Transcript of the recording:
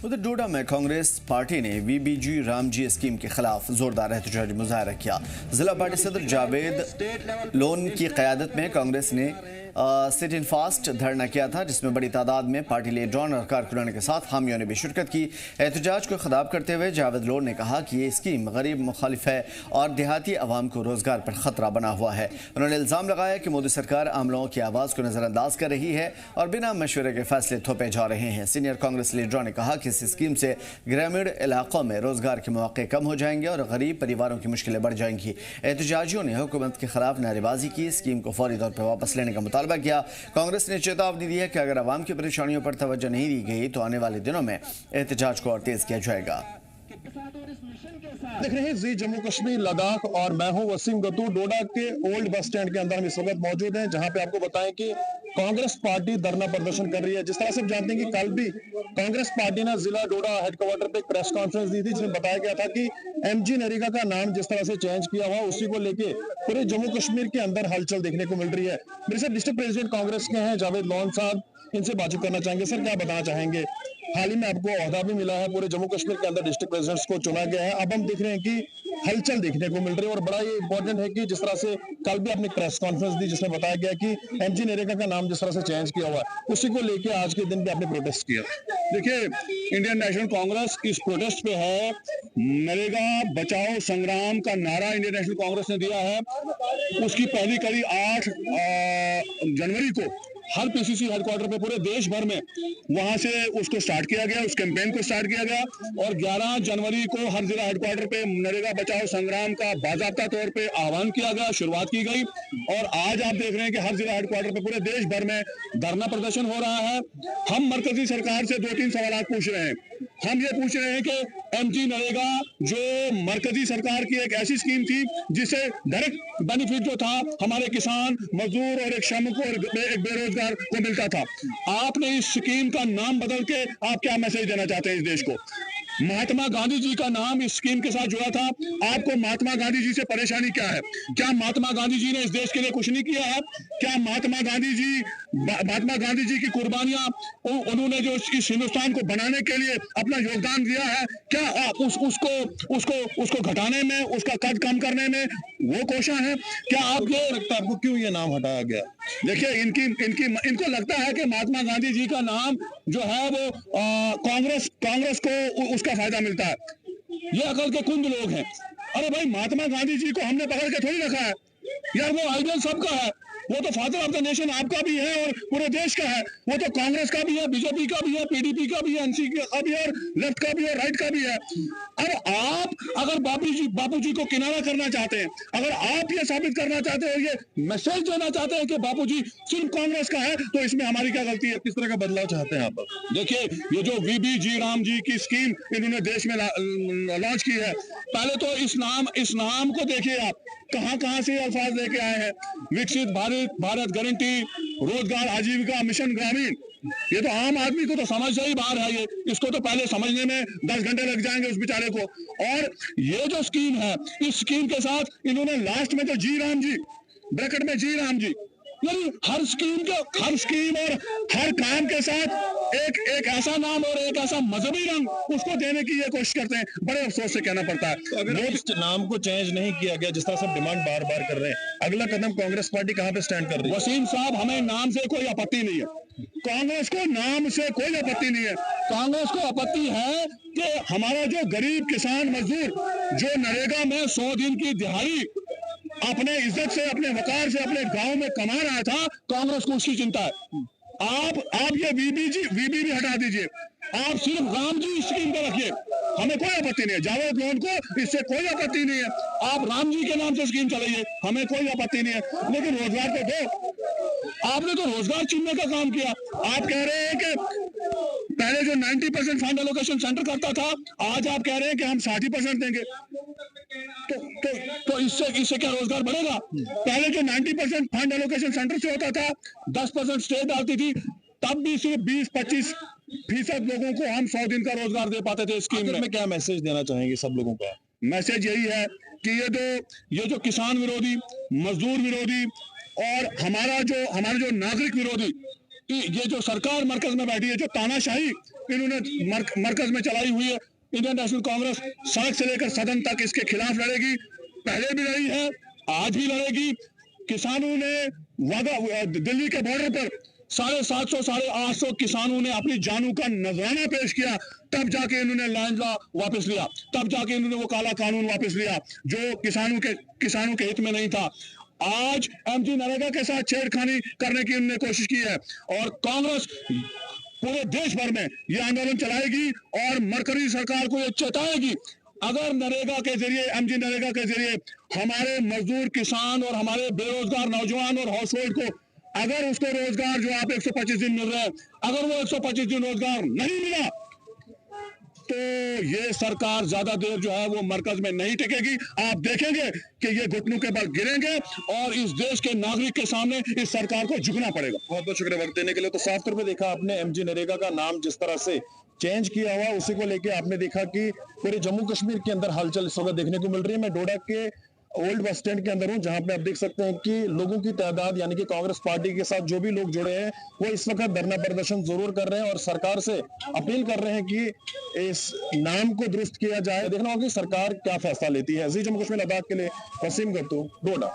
उधर डोडा में कांग्रेस पार्टी ने वीबीजी रामजी स्कीम के खिलाफ जोरदार एहतजाजी मुजाहरा किया। जिला पार्टी सदर जावेद लोन की क़यादत में कांग्रेस ने सिट इन फास्ट धरना किया था, जिसमें बड़ी तादाद में पार्टी लीडरों और कारकुनान के साथ हामियों ने भी शिरकत की। एहतजाज को खिताब करते हुए जावेद लोन ने कहा कि ये स्कीम गरीब मुखालिफ है और देहाती अवाम को रोजगार पर खतरा बना हुआ है। उन्होंने इल्ज़ाम लगाया कि मोदी सरकार आम लोगों की आवाज़ को नज़रअंदाज कर रही है और बिना मशवरे के फैसले थोपे जा रहे हैं। सीनियर कांग्रेस लीडरों ने कहा कि इस स्कीम से ग्रामीण इलाकों में रोजगार के मौके कम हो जाएंगे और गरीब परिवारों की मुश्किलें बढ़ जाएंगी। एहतजाजियों ने हुकूमत के खिलाफ नारेबाजी की, स्कीम को फौरी तौर पर वापस लेने का मुतालबा किया। कांग्रेस ने चेतावनी दी है कि अगर आवाम की परेशानियों पर तवज्जो नहीं दी गई तो आने वाले दिनों में एहतजाज को और तेज किया जाएगा। देख रहे हैं जी जम्मू कश्मीर लद्दाख और मैं हूं वसीम गतू। डोडा के ओल्ड बस स्टैंड के अंदर हम इस वक्त मौजूद हैं, जहां पे आपको बताएं कि कांग्रेस पार्टी धरना प्रदर्शन कर रही है। जिस तरह से आप जानते हैं कि कल भी कांग्रेस पार्टी ने जिला डोडा हेडक्वार्टर पे एक प्रेस कॉन्फ्रेंस दी थी, जिसमें बताया गया था कि एमजी नरेगा का नाम जिस तरह से चेंज किया हुआ, उसी को लेके पूरे जम्मू कश्मीर के अंदर हलचल देखने को मिल रही है। मेरे साथ डिस्ट्रिक्ट प्रेसिडेंट कांग्रेस के हैं जावेद लोन साहब, इनसे बातचीत करना चाहेंगे। सर, क्या बताना चाहेंगे? हाल ही में आपको ओहदा भी मिला है, पूरे जम्मू कश्मीर के अंदर डिस्ट्रिक्ट प्रेसिडेंट्स को चुना गया है। अब हम देख रहे हैं कि हलचल देखने को मिल रही है और बड़ा ये इंपॉर्टेंट है कि जिस तरह से कल भी आपने प्रेस कॉन्फ्रेंस दी, जिसमें बताया गया कि एमजी नरेगा का नाम जिस तरह से चेंज किया हुआ है, उसी को लेके आज के दिन भी आपने प्रोटेस्ट किया। देखिए, इंडियन नेशनल कांग्रेस इस प्रोटेस्ट पे है। नरेगा बचाओ संग्राम का नारा इंडियन नेशनल कांग्रेस ने दिया है। उसकी पहली कड़ी 8 जनवरी को हर पीसीसी हेडक्वार्टर पे पूरे देश भर में वहां से उसको स्टार्ट किया गया, उस कैंपेन को स्टार्ट किया गया और 11 जनवरी को हर जिला हेडक्वार्टर पे नरेगा बचाओ संग्राम का बाकायदा तौर पे आह्वान किया गया, शुरुआत की गई और आज आप देख रहे हैं कि हर जिला हेडक्वार्टर पे पूरे देश भर में धरना प्रदर्शन हो रहा है। हम मरकजी सरकार से 2-3 सवाल पूछ रहे हैं। हम ये पूछ रहे हैं कि एमजी नरेगा जो मरकजी सरकार की एक ऐसी स्कीम थी जिससे डायरेक्ट बेनिफिट जो था हमारे किसान, मजदूर और एक श्रमिक और एक बेरोजगार को मिलता था, आपने इस स्कीम का नाम बदल के आप क्या मैसेज देना चाहते हैं इस देश को? महात्मा गांधी जी का नाम इस स्कीम के साथ जुड़ा था। आपको महात्मा गांधी जी से परेशानी क्या है? क्या महात्मा गांधी जी ने इस देश के लिए कुछ नहीं किया है? क्या महात्मा गांधी जी की कुर्बानियां, उन्होंने जो इस हिंदुस्तान को बनाने के लिए अपना योगदान दिया है, क्या आप उसको घटाने में, उसका कद कम करने में वो कोशिश है? क्या आप ये लगता है आपको क्यों ये नाम हटाया गया? देखिए, इनको लगता है कि महात्मा गांधी जी का नाम जो है वो कांग्रेस को उसका फायदा मिलता है। ये अकल के कुंद लोग हैं। अरे भाई, महात्मा गांधी जी को हमने पकड़ के थोड़ी रखा है यार, वो आइडियल सबका है, वो तो फादर ऑफ द नेशन आपका भी है और पूरे देश का है। वो तो कांग्रेस का भी है, बीजेपी का भी है, पीडीपी का भी है, एनसीपी का भी है और लेफ्ट का भी है, राइट का भी है। अब आप अगर बापू जी को किनारा करना चाहते हैं, अगर आप ये साबित करना चाहते हैं, ये मैसेज देना चाहते हैं कि बापू जी सिर्फ कांग्रेस का है, तो इसमें हमारी क्या गलती है? किस तरह का बदलाव चाहते हैं आप? देखिए, ये जो वीबीजी राम जी की स्कीम इन्होंने देश में लॉन्च की है, पहले तो इस नाम को देखिए आप, कहां से अल्फाज लेके आए हैं। विकसित भारत गारंटी, रोजगार आजीविका मिशन ग्रामीण, ये तो आम आदमी को तो समझ से ही बाहर है। ये इसको तो पहले समझने में 10 घंटे लग जाएंगे उस बेचारे को। और ये जो स्कीम है, इस स्कीम के साथ इन्होंने लास्ट में तो जी राम जी, ब्रैकेट में जी राम जी, यानी हर स्कीम और हर काम के साथ एक ऐसा नाम और एक ऐसा मजहबी रंग उसको देने की ये कोशिश करते हैं। बड़े अफसोस से कहना पड़ता है। तो अगर इस नाम को चेंज नहीं किया गया, जिस तरह से डिमांड बार बार कर रहे हैं, अगला कदम कांग्रेस पार्टी कहां पे स्टैंड कर रही है? वसीम साहब, हमें नाम से कोई आपत्ति नहीं है, कांग्रेस को नाम से कोई आपत्ति नहीं है। कांग्रेस को आपत्ति है कि हमारा जो गरीब किसान मजदूर जो नरेगा में 100 दिन की दिहाड़ी अपने इज्जत से, अपने वकार से, अपने गांव में कमा रहा था, कांग्रेस को उसकी चिंता है। आप ये वीबी हटा दीजिए, आप सिर्फ राम जी स्कीम को रखिए, हमें कोई आपत्ति नहीं है। जावेद लोन को इससे कोई आपत्ति नहीं है, आप राम जी के नाम से स्कीम चलाइए, हमें कोई आपत्ति नहीं है। लेकिन रोजगार तो दो। आपने तो रोजगार छीनने का काम किया। आप कह रहे हैं कि पहले जो 90% फंड एलोकेशन सेंटर करता था, आज आप कह रहे हैं कि हम 60% देंगे। तो इससे क्या रोजगार बढ़ेगा? पहले जो 90% फंड एलोकेशन सेंटर से होता था, 10% स्टेट डालती थी, तब भी सिर्फ 20-25% लोगों को हम 100 दिन का रोजगार दे पाते थे स्कीम में। क्या मैसेज देना चाहेंगे सब लोगों का? मैसेज यही है कि ये जो किसान विरोधी, मजदूर विरोधी और हमारा जो नागरिक विरोधी ये जो सरकार मरकज में बैठी है, जो तानाशाही इन्होंने मरकज में चलाई हुई है, इंडियन नेशनल कांग्रेस सड़क से लेकर सदन तक इसके खिलाफ लड़ेगी। पहले भी लड़ी है, आज भी लड़ेगी। किसानों ने वादा, दिल्ली के बॉर्डर पर 750 850 किसानों ने अपनी जानों का नजराना पेश किया, तब जाके इन्होंने लैंड लॉ वापस लिया, तब जाके इन्होंने वो काला कानून वापस लिया जो किसानों के हित में नहीं था। आज एमजी नरेगा के साथ छेड़खानी करने की उन्होंने कोशिश की है और कांग्रेस पूरे देश भर में ये आंदोलन चलाएगी और मरकजी सरकार को ये चेताएगी, अगर नरेगा के जरिए, एमजी नरेगा के जरिए हमारे मजदूर किसान और हमारे बेरोजगार नौजवान और हाउस होल्ड को, अगर उसको रोजगार जो आप 125 दिन मिल रहे हैं, अगर वो 125 दिन रोजगार नहीं मिला तो ये सरकार ज्यादा देर जो है वो मरकज में नहीं टिकेगी। आप देखेंगे कि ये घुटनों के बल गिरेंगे और इस देश के नागरिक के सामने इस सरकार को झुकना पड़ेगा। बहुत बहुत शुक्रिया वक्त देने के लिए। तो साफ तौर पे देखा आपने एमजी नरेगा का नाम जिस तरह से चेंज किया हुआ, उसी को लेके आपने देखा कि पूरे जम्मू कश्मीर के अंदर हलचल इस वक्त देखने को मिल रही है। मैं डोडा के ओल्ड बस स्टैंड के अंदर हूं, जहां पे आप देख सकते हैं कि लोगों की तादाद, यानी कि कांग्रेस पार्टी के साथ जो भी लोग जुड़े हैं वो इस वक्त धरना प्रदर्शन जरूर कर रहे हैं और सरकार से अपील कर रहे हैं कि इस नाम को दुरुस्त किया जाए। देखना होगा कि सरकार क्या फैसला लेती है। जी जम्मू कश्मीर लद्दाख के लिए वसीम गत्तू, डोडा।